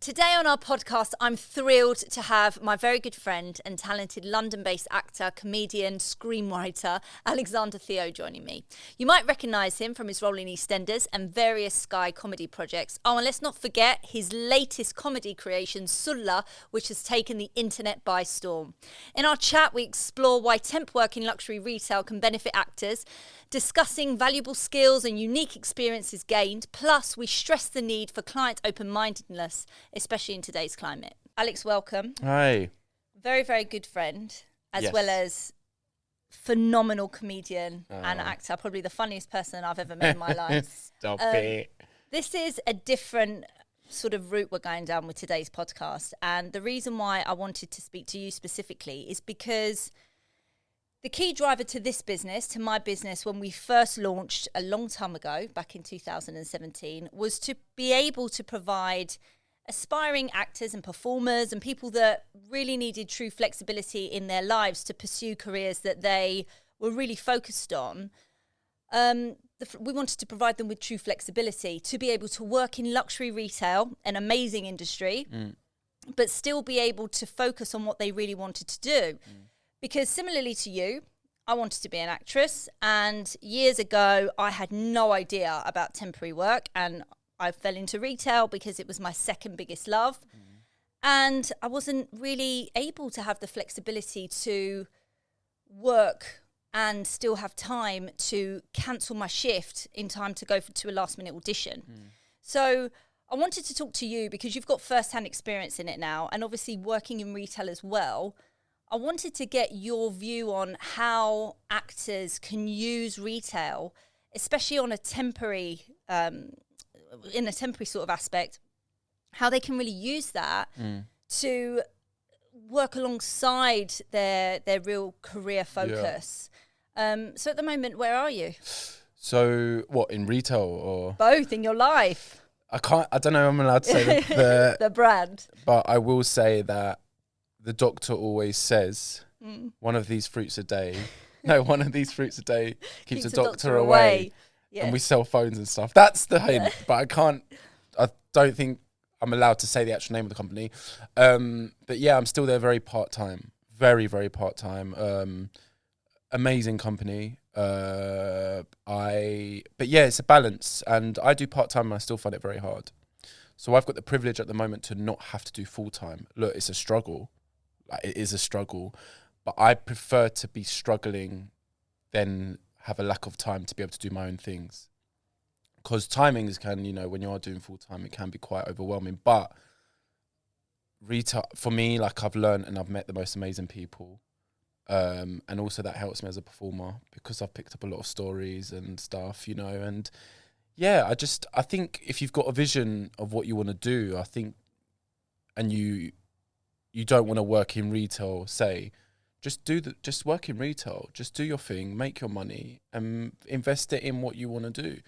Today on our podcast, I'm thrilled to have my very good friend and talented London-based actor, comedian, screenwriter, Alexander Theo joining me. You might recognise him from his role in Eastenders and various Sky comedy projects. Oh, and let's not forget his latest comedy creation, Soulla, which has taken the internet by storm. In our chat, we explore why temp work in luxury retail can benefit actors, discussing valuable skills and unique experiences gained, plus we stress the need for client open-mindedness, especially in today's climate. Alex, welcome. Hi. Very, very good friend, as Yes. well as phenomenal comedian and actor, probably the funniest person I've ever met in my life. Stop it. This is a different sort of route we're going down with today's podcast. And the reason why I wanted to speak to you specifically is because the key driver to this business, to my business, when we first launched a long time ago, back in 2017, was to be able to provide aspiring actors and performers and people that really needed true flexibility in their lives to pursue careers that they were really focused on. We wanted to provide them with true flexibility to be able to work in luxury retail, an amazing industry, but still be able to focus on what they really wanted to do. Because similarly to you, I wanted to be an actress, and years ago, I had no idea about temporary work, and I fell into retail because it was my second biggest love. And I wasn't really able to have the flexibility to work and still have time to cancel my shift in time to go to a last minute audition. So I wanted to talk to you because you've got first-hand experience in it now, and obviously working in retail as well. I wanted to get your view on how actors can use retail, especially on a temporary, in a temporary sort of aspect, how they can really use that to work alongside their real career focus. So at the moment, where are you? So what, in retail or? Both in your life. I don't know if I'm allowed to say the The brand. but I will say that the doctor always says one of these fruits a day keeps the doctor away. Yeah. And we sell phones and stuff. That's the hint. But I don't think I'm allowed to say the actual name of the company. But yeah, I'm still there very part-time. Very, very part-time. Amazing company. But yeah, it's a balance. And I do part-time and I still find it very hard. So I've got the privilege at the moment to not have to do full-time. Look, it's a struggle. It is a struggle. But I prefer to be struggling than have a lack of time to be able to do my own things. Because timings can, when you are doing full-time, it can be quite overwhelming. But retail, for me, like I've learned and I've met the most amazing people. And also that helps me as a performer because I've picked up a lot of stories and stuff, and yeah, I think if you've got a vision of what you want to do, and you don't want to work in retail, say, just work in retail, just do your thing, make your money and invest it in what you want to do.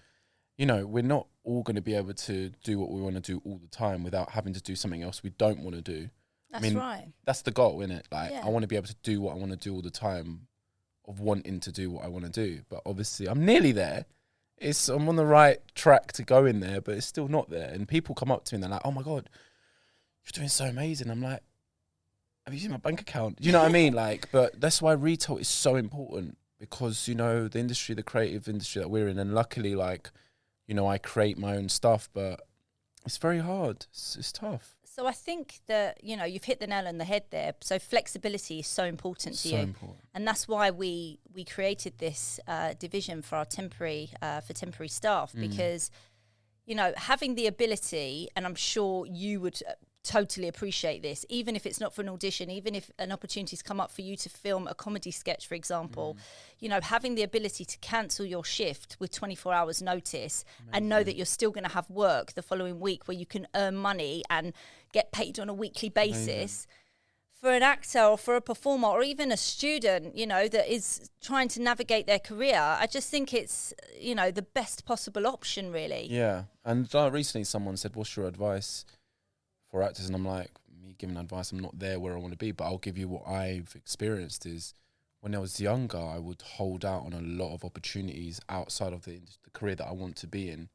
We're not all going to be able to do what we want to do all the time without having to do something else we don't want to do. That's right. That's the goal, isn't it? Like, I want to be able to do what I want to do all the time of wanting to do what I want to do. But obviously I'm nearly there. I'm on the right track to go in there, but it's still not there. And people come up to me and they're like, oh my God, you're doing so amazing. I'm like, have you seen my bank account? Do you know what I mean? But that's why retail is so important because, the industry, the creative industry that we're in, and luckily, I create my own stuff, but it's very hard. It's tough. So I think that, you've hit the nail on the head there. So flexibility is so important to you. Important. And that's why we created this division for our temporary staff because, having the ability, and I'm sure you would totally appreciate this, even if it's not for an audition, even if an opportunity's come up for you to film a comedy sketch, for example, having the ability to cancel your shift with 24 hours notice and know that you're still going to have work the following week where you can earn money and get paid on a weekly basis. For an actor or for a performer or even a student, that is trying to navigate their career, I just think it's, the best possible option, really. Yeah. And recently someone said, what's your advice for actors? And I'm like, me giving advice, I'm not there where I want to be, but I'll give you what I've experienced is when I was younger, I would hold out on a lot of opportunities outside of the career that I want to be in.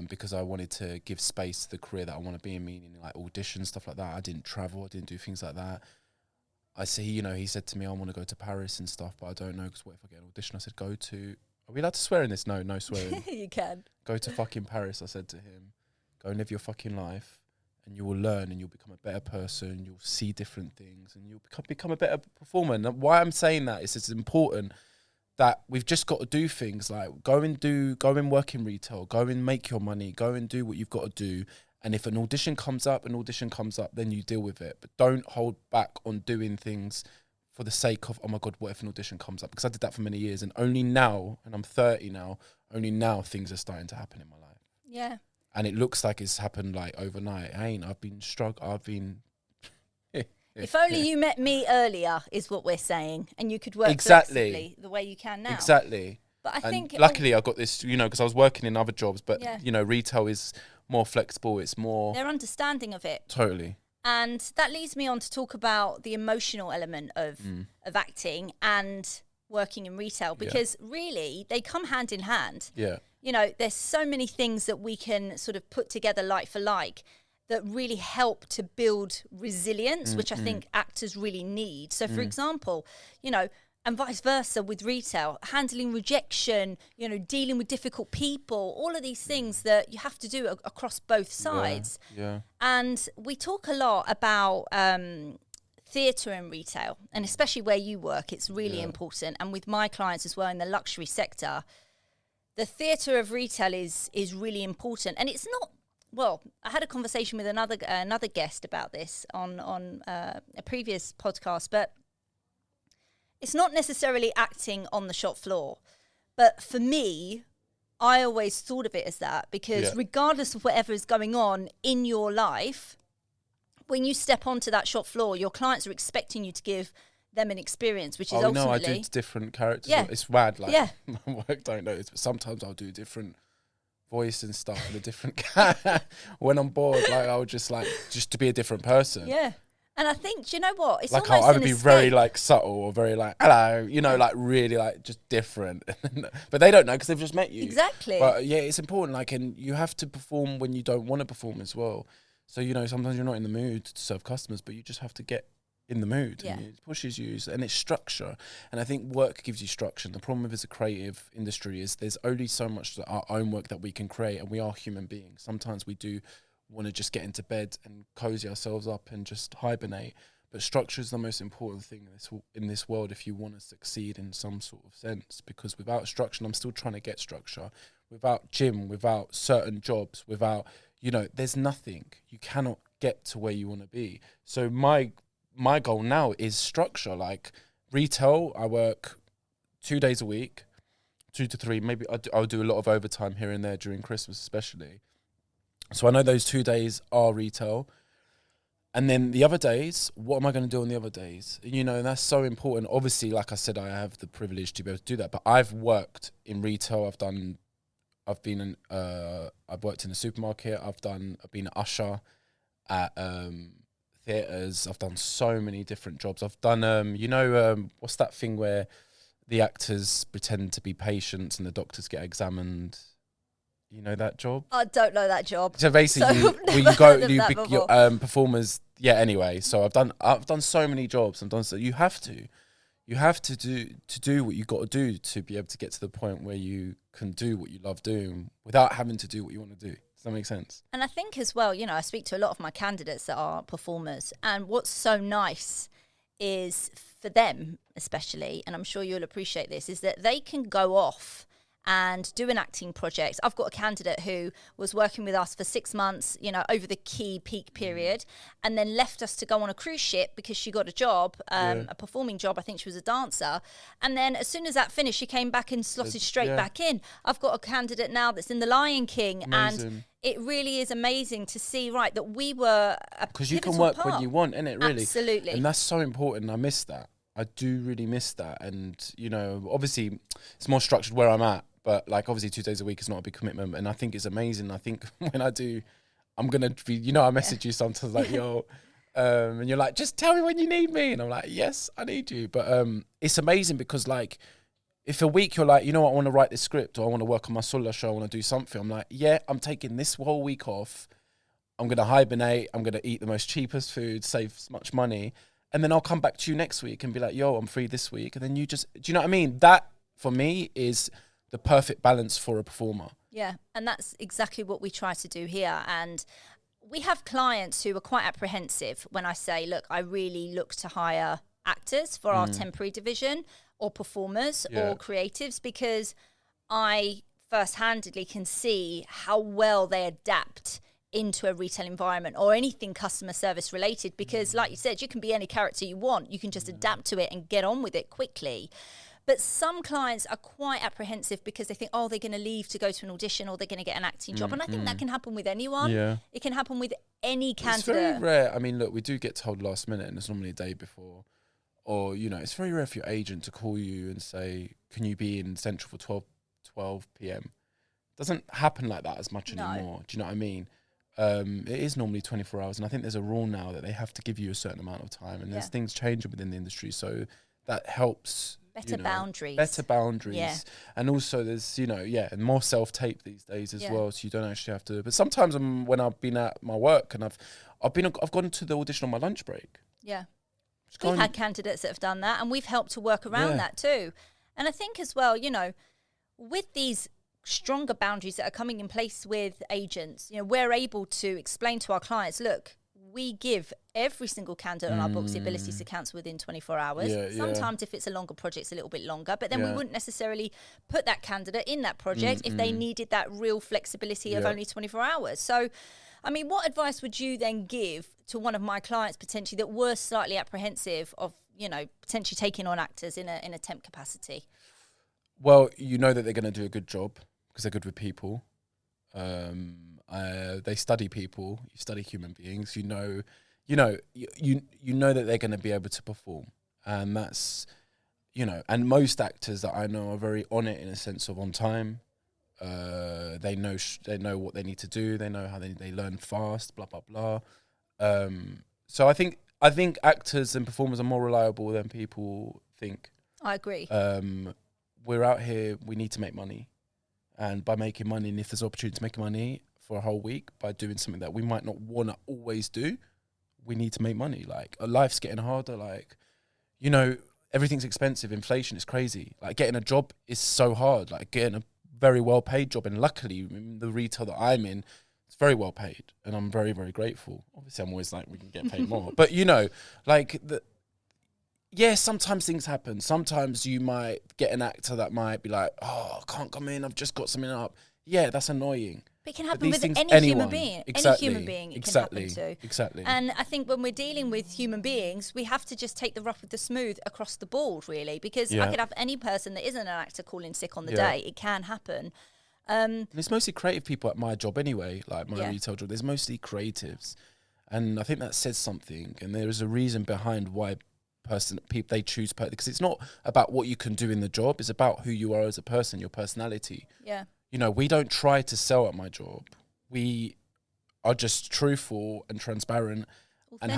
because I wanted to give space to the career that I want to be in, meaning like auditions, stuff like that. I didn't travel, I didn't do things like that. I see, he said to me, I want to go to Paris and stuff, but I don't know, because what if I get an audition? I said, are we allowed to swear in this? No swearing. You can. Go to fucking Paris, I said to him. Go and live your fucking life, and you will learn, and you'll become a better person, you'll see different things, and you'll become a better performer. And why I'm saying that is it's important that we've just got to do things like go and work in retail, go and make your money, go and do what you've got to do. And if an audition comes up, then you deal with it. But don't hold back on doing things for the sake of, oh my God, what if an audition comes up? Because I did that for many years. And only now, and I'm 30 now, only now things are starting to happen in my life. Yeah. And it looks like it's happened like overnight. I've been struggling. If only you met me earlier, is what we're saying, and you could work flexibly the way you can now. Exactly. But I think luckily I got this, because I was working in other jobs, but yeah. Retail is more flexible. It's more their understanding of it. Totally. And that leads me on to talk about the emotional element of acting and working in retail, because really they come hand in hand. Yeah. There's so many things that we can sort of put together like for like that really help to build resilience, which I think actors really need. So, for example, and vice versa with retail, handling rejection, dealing with difficult people, all of these things that you have to do across both sides. Yeah. And we talk a lot about theatre and retail, and especially where you work, it's really important. And with my clients as well in the luxury sector, the theatre of retail is really important. And it's not, well, I had a conversation with another guest about this on a previous podcast, but it's not necessarily acting on the shop floor. But for me, I always thought of it as that, because regardless of whatever is going on in your life, when you step onto that shop floor, your clients are expecting you to give them an experience, which is ultimately... no, I do different characters. Yeah. It's mad, like, my work don't know this, but sometimes I'll do different voice and stuff and a different when I'm bored, like I'll just to be a different person. Yeah. And I think, do you know what? It's like almost I would be very like subtle or very like hello, like really like just different. But they don't know because they've just met you. Exactly. But yeah, it's important. Like, and you have to perform when you don't want to perform as well. So sometimes you're not in the mood to serve customers, but you just have to get in the mood. Yeah. And it pushes you, and it's structure. And I think work gives you structure. And the problem with as a creative industry is there's only so much that our own work that we can create, and we are human beings. Sometimes we do want to just get into bed and cozy ourselves up and just hibernate. But structure is the most important thing in this world if you want to succeed in some sort of sense. Because without structure, and I'm still trying to get structure, without gym, without certain jobs, without, there's nothing. You cannot get to where you want to be. So my goal now is structure. Like retail, I work 2 days a week, 2 to 3. Maybe I'll do a lot of overtime here and there during Christmas, especially. So I know those 2 days are retail. And then the other days, what am I going to do on the other days? And that's so important. Obviously, like I said, I have the privilege to be able to do that. But I've worked in retail. I've worked in a supermarket. I've been an usher at theatres. I've done so many different jobs. I've done, what's that thing where the actors pretend to be patients and the doctors get examined? You know that job? I don't know that job. So basically, your performers. Yeah. Anyway, so I've done so many jobs. So you have to do what you got to do to be able to get to the point where you can do what you love doing without having to do what you want to do. Does that make sense? And I think as well, I speak to a lot of my candidates that are performers, and what's so nice is for them especially, and I'm sure you'll appreciate this, is that they can go off and do an acting project. I've got a candidate who was working with us for 6 months, over the key peak period, and then left us to go on a cruise ship because she got a job, a performing job. I think she was a dancer. And then as soon as that finished, she came back and slotted straight back in. I've got a candidate now that's in The Lion King. Amazing. And it really is amazing to see, that we were a because you can work part. when you want, innit, really? Absolutely. And that's so important. I miss that. I do really miss that. And, obviously it's more structured where I'm at. But obviously 2 days a week is not a big commitment. And I think it's amazing. I think when I do, I'm going to be, I message you sometimes yo, and you're like, just tell me when you need me. And I'm like, yes, I need you. But it's amazing because if a week you're like, you know what, I want to write this script, or I want to work on my Soulla show, I want to do something, I'm like, yeah, I'm taking this whole week off. I'm going to hibernate. I'm going to eat the most cheapest food, save as much money. And then I'll come back to you next week and be like, yo, I'm free this week. And then you just, do you know what I mean? That, for me, is the perfect balance for a performer. Yeah, and that's exactly what we try to do here. And we have clients who are quite apprehensive when I say, look, I really look to hire actors for our temporary division, or performers, or creatives, because I first-handedly can see how well they adapt into a retail environment or anything customer service related, because like you said, you can be any character you want. You can just adapt to it and get on with it quickly. But some clients are quite apprehensive because they think, oh, they're going to leave to go to an audition, or they're going to get an acting job. And I think that can happen with anyone. Yeah. It can happen with any candidate. It's very rare. I mean, look, we do get told last minute, and it's normally a day before. Or, you know, it's very rare for your agent to call you and say, can you be in Central for 12 p.m.? Doesn't happen like that as much anymore. Do you know what I mean? It is normally 24 hours. And I think there's a rule now that they have to give you a certain amount of time. And there's things changing within the industry. So that helps. Better boundaries. Better boundaries. Yeah. And also there's, you know, and more self-tape these days as well. So you don't actually have to. But sometimes when I've been at my work and I've gone to the audition on my lunch break. Yeah. We've had candidates that have done that, and we've helped to work around that too. And I think as well, you know, with these stronger boundaries that are coming in place with agents, you know, we're able to explain to our clients, look, we give every single candidate on our books the ability to cancel within 24 hours. Sometimes if it's a longer project, it's a little bit longer, but then we wouldn't necessarily put that candidate in that project if they needed that real flexibility of only 24 hours. So, I mean, what advice would you then give to one of my clients potentially that were slightly apprehensive of, you know, potentially taking on actors in a temp capacity? Well, you know that they're going to do a good job because they're good with people. They study people. You study human beings. You know that they're going to be able to perform, and that's, you know. And most actors that I know are very on it in a sense of on time. They know what they need to do. They know how they learn fast. Blah blah blah. So I think actors and performers are more reliable than people think. I agree. We're out here. We need to make money, and by making money, and if there's opportunity to make money for a whole week by doing something that we might not want to always do, we need to make money. Like, life's getting harder. Like, you know, everything's expensive. Inflation is crazy. Like, getting a job is so hard. Like, getting a very well paid job, and luckily in the retail that I'm in, it's very well paid, and I'm very, very grateful. Obviously, I'm always like, we can get paid more, but you know, like sometimes things happen. Sometimes you might get an actor that might be like, oh, I can't come in, I've just got something up. Yeah, that's annoying. But it can happen with any human being. Exactly. Any human being it can happen to. Exactly. And I think when we're dealing with human beings, we have to just take the rough with the smooth across the board, really, because I could have any person that isn't an actor calling sick on the day. It can happen. It's mostly creative people at my job anyway, like my retail job. There's mostly creatives. And I think that says something. And there is a reason behind why people they choose, because it's not about what you can do in the job. It's about who you are as a person, your personality. Yeah. You know, we don't try to sell at my job. We are just truthful and transparent and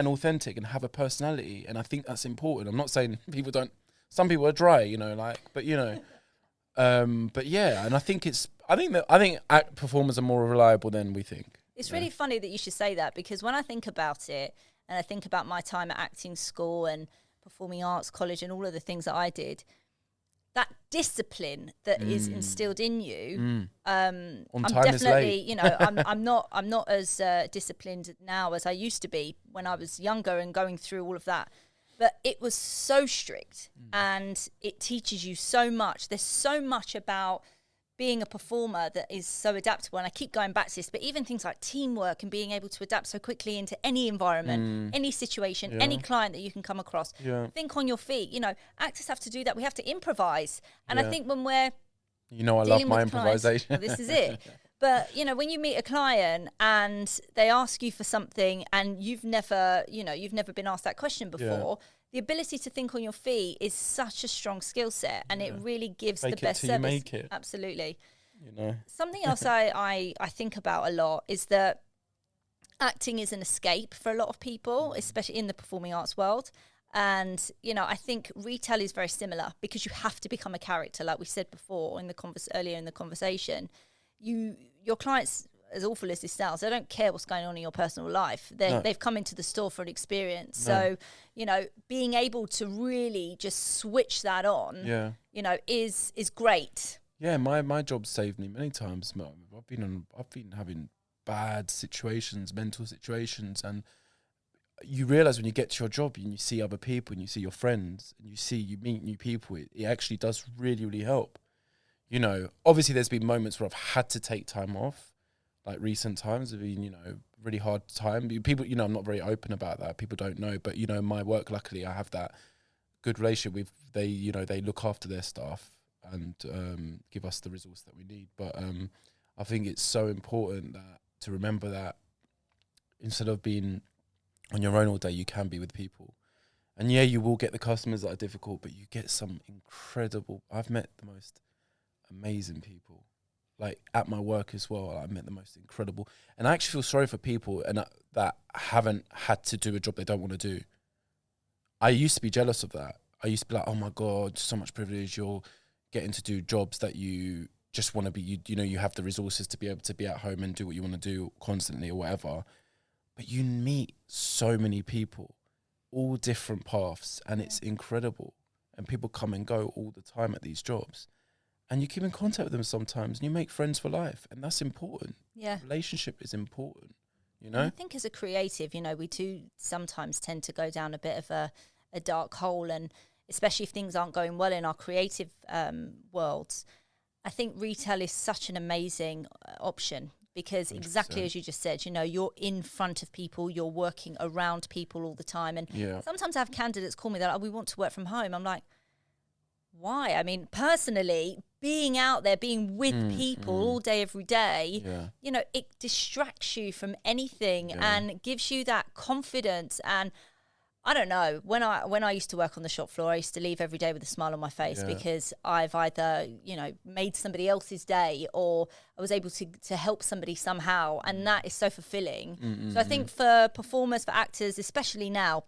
authentic and have a personality. And I think that's important. I'm not saying some people are dry, you know, like, but you know, but yeah. And I think performers are more reliable than we think. It's really funny that you should say that, because when I think about it and I think about my time at acting school and performing arts college and all of the things that I did, that discipline that is instilled in you, I'm definitely, you know, I'm not as disciplined now as I used to be when I was younger and going through all of that. But it was so strict, and it teaches you so much. There's so much about being a performer that is so adaptable, and I keep going back to this, but even things like teamwork and being able to adapt so quickly into any environment, any situation, any client that you can come across. Think on your feet. You know, actors have to do that. We have to improvise. And I think when we're I love my improvisation. Well, this is it. But, you know, when you meet a client and they ask you for something and you've never been asked that question before, the ability to think on your feet is such a strong skill set, and it really gives the best service. Make it. Absolutely. You know. Something else I think about a lot is that acting is an escape for a lot of people, especially in the performing arts world. And, you know, I think retail is very similar because you have to become a character, like we said before in the earlier in the conversation. Your clients, as awful as this sounds, they don't care what's going on in your personal life. They've come into the store for an experience. No. So, you know, being able to really just switch that on, you know, is great. Yeah, my job saved me many times. I've been having bad situations, mental situations, and you realize when you get to your job and you see other people and you see your friends and you meet new people, it actually does really, really help. You know, obviously there's been moments where I've had to take time off, like recent times have been, you know, really hard time. People, you know, I'm not very open about that. People don't know, but you know, my work, luckily I have that good relationship with, they look after their staff and give us the resource that we need. But I think it's so important to remember that instead of being on your own all day, you can be with people. And yeah, you will get the customers that are difficult, but you get some incredible, I've met the most amazing people, like at my work as well. I've met the most incredible, and I actually feel sorry for people that haven't had to do a job they don't want to do. I used to be jealous of that. I used to be like, oh my God, so much privilege. You're getting to do jobs that you just want to be, you know, you have the resources to be able to be at home and do what you want to do constantly or whatever. But you meet so many people, all different paths, and it's incredible. And people come and go all the time at these jobs. And you keep in contact with them sometimes, and you make friends for life. And that's important. Yeah. Relationship is important, you know? And I think as a creative, you know, we do sometimes tend to go down a bit of a dark hole. And especially if things aren't going well in our creative worlds, I think retail is such an amazing option. Because 100%. Exactly as you just said, you know, you're in front of people, you're working around people all the time. And sometimes I have candidates call me, they're like, we want to work from home. I'm like, why? I mean, personally, being out there, being with people all day, every day, you know, it distracts you from anything and gives you that confidence. And I don't know, when I used to work on the shop floor, I used to leave every day with a smile on my face because I've either, you know, made somebody else's day or I was able to help somebody somehow. And that is so fulfilling. So I think for performers, for actors, especially now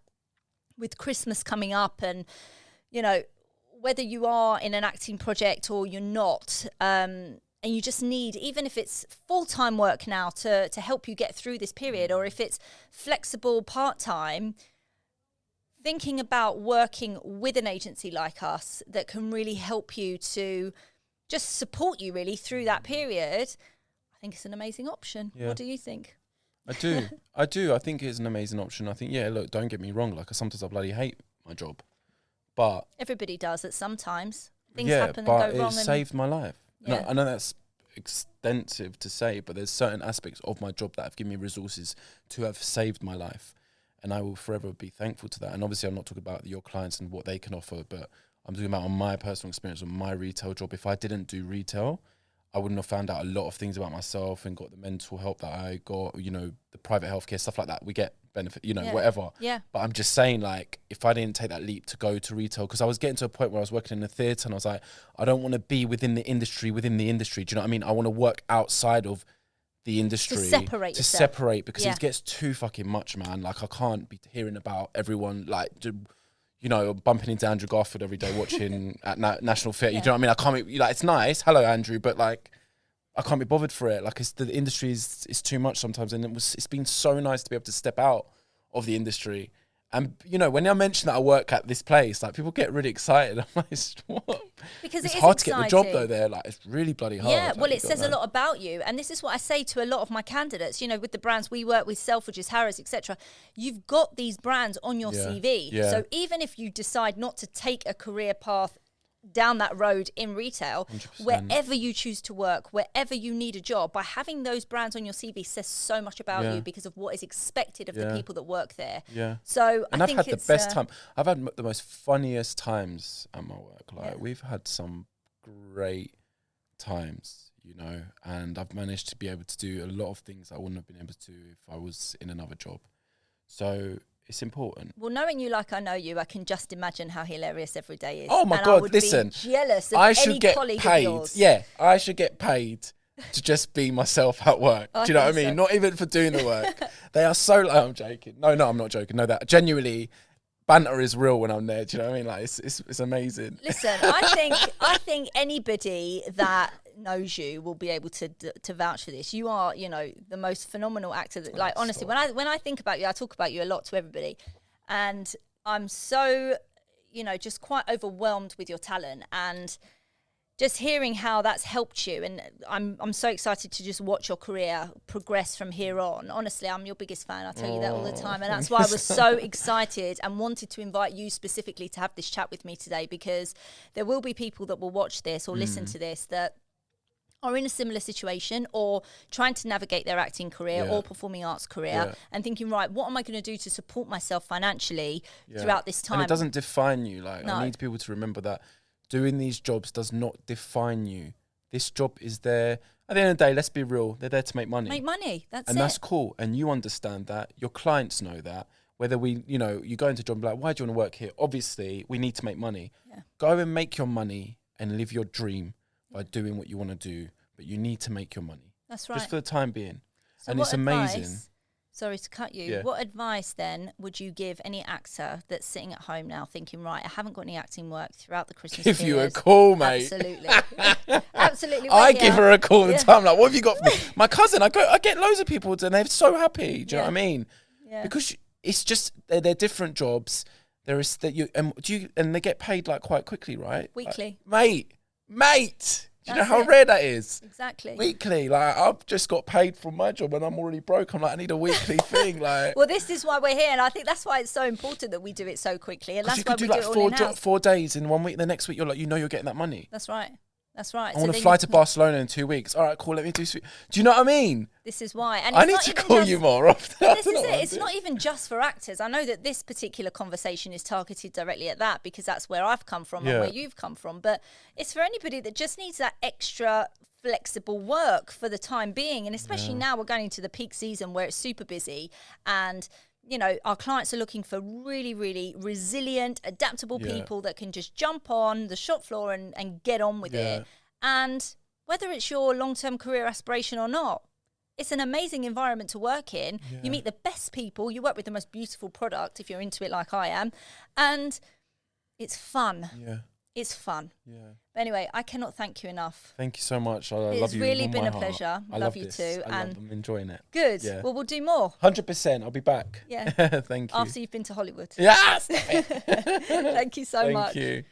with Christmas coming up and, you know, whether you are in an acting project or you're not, and you just need, even if it's full-time work now to help you get through this period, or if it's flexible part-time, thinking about working with an agency like us that can really help you to just support you really through that period, I think it's an amazing option. Yeah. What do you think? I do. I think it's an amazing option. I think, look, don't get me wrong. Like, sometimes I bloody hate my job. But everybody does it sometimes. Things happen and go wrong. But it saved my life. Yeah. No, I know that's extensive to say, but there's certain aspects of my job that have given me resources to have saved my life. And I will forever be thankful to that. And obviously I'm not talking about your clients and what they can offer, but I'm talking about on my personal experience on my retail job. If I didn't do retail, I wouldn't have found out a lot of things about myself and got the mental help that I got, you know, the private healthcare, stuff like that. We get benefit, you know, whatever. Yeah. But I'm just saying, like, if I didn't take that leap to go to retail, because I was getting to a point where I was working in the theatre and I was like, I don't want to be within the industry. Do you know what I mean? I want to work outside of the industry to separate because it gets too fucking much, man. Like, I can't be hearing about everyone, like, you know, bumping into Andrew Garfield every day watching at National Theatre. You know what I mean? I can't be, like, it's nice. Hello, Andrew. But, like, I can't be bothered for it. Like, the industry is too much sometimes. And it's been so nice to be able to step out of the industry. And, you know, when I mention that I work at this place, like, people get really excited. I'm like, what? Because it's hard to get the job, though, there. Like, it's really bloody hard. Yeah, well, it says a lot about you. And this is what I say to a lot of my candidates, you know, with the brands we work with, Selfridges, Harrods, etc. You've got these brands on your CV. Yeah. So even if you decide not to take a career path down that road in retail, 100%. Wherever you choose to work, wherever you need a job, by having those brands on your CV says so much about you because of what is expected of the people that work there. Yeah. So and I've had the best time. I've had the most funniest times at my work. Like, we've had some great times, you know, and I've managed to be able to do a lot of things I wouldn't have been able to do if I was in another job. So it's important. Well, knowing you like I know you, I can just imagine how hilarious every day is. Oh my God, listen. Be jealous of any colleague of yours. Yeah, I should get paid to just be myself at work. Do you know what I mean? Not even for doing the work. They are so, I'm joking. No, I'm not joking. No, that genuinely, banter is real when I'm there. Do you know what I mean? Like it's amazing. Listen, I think anybody that knows you will be able to vouch for this. You are, you know, the most phenomenal actor. That, like, honestly, when I think about you, I talk about you a lot to everybody, and I'm so, you know, just quite overwhelmed with your talent and just hearing how that's helped you. And I'm so excited to just watch your career progress from here on. Honestly, I'm your biggest fan. I tell you that all the time. And that's why I was so excited and wanted to invite you specifically to have this chat with me today, because there will be people that will watch this or listen to this that are in a similar situation or trying to navigate their acting career or performing arts career and thinking, right, what am I going to do to support myself financially throughout this time? And it doesn't define you. Like, No. I need people to remember that doing these jobs does not define you. This job is there. At the end of the day, let's be real. They're there to make money. Make money. That's and it. that's cool. And you understand that. Your clients know that. Whether we, you know, you go into a job and be like, why do you want to work here? Obviously, we need to make money. Yeah. Go and make your money and live your dream by doing what you want to do. But you need to make your money. That's right. Just for the time being. So and it's amazing. Sorry to cut you. What advice then would you give any actor that's sitting at home now thinking, right, I haven't got any acting work throughout the Christmas period? Give you a call, mate. Absolutely. Absolutely. I give her a call all the time. Like, what have you got for me? My cousin, I get loads of people and they're so happy. Do you know what I mean? Yeah. Because it's just, they're different jobs. There is that you, and they get paid like quite quickly, right? Weekly. Like, mate. Do you know how rare that is? Exactly. Weekly. Like, I've just got paid from my job and I'm already broke. I'm like, I need a weekly thing. Like, well, this is why we're here. And I think that's why it's so important that we do it so quickly. And that's why we do it all in-house. 4 days in 1 week. The next week, you're like, you know you're getting that money. That's right. That's right. I want to fly to Barcelona in 2 weeks. All right, cool. Let me do. Do you know what I mean? This is why. And I need to call you more often. This is it. It's not even just for actors. I know that this particular conversation is targeted directly at that because that's where I've come from and where you've come from. But it's for anybody that just needs that extra flexible work for the time being. And especially now we're going into the peak season where it's super busy and, you know, our clients are looking for really, really resilient, adaptable people that can just jump on the shop floor and get on with it. And whether it's your long-term career aspiration or not, it's an amazing environment to work in. Yeah. You meet the best people. You work with the most beautiful product if you're into it like I am. And it's fun. Yeah. It's fun. Yeah. But anyway, I cannot thank you enough. Thank you so much. I love you. It's really been a pleasure. I love you too. I'm enjoying it. Good. Yeah. Well, we'll do more. 100%. I'll be back. Yeah. Thank you. After you've been to Hollywood. Yes. Thank you so much. Thank you.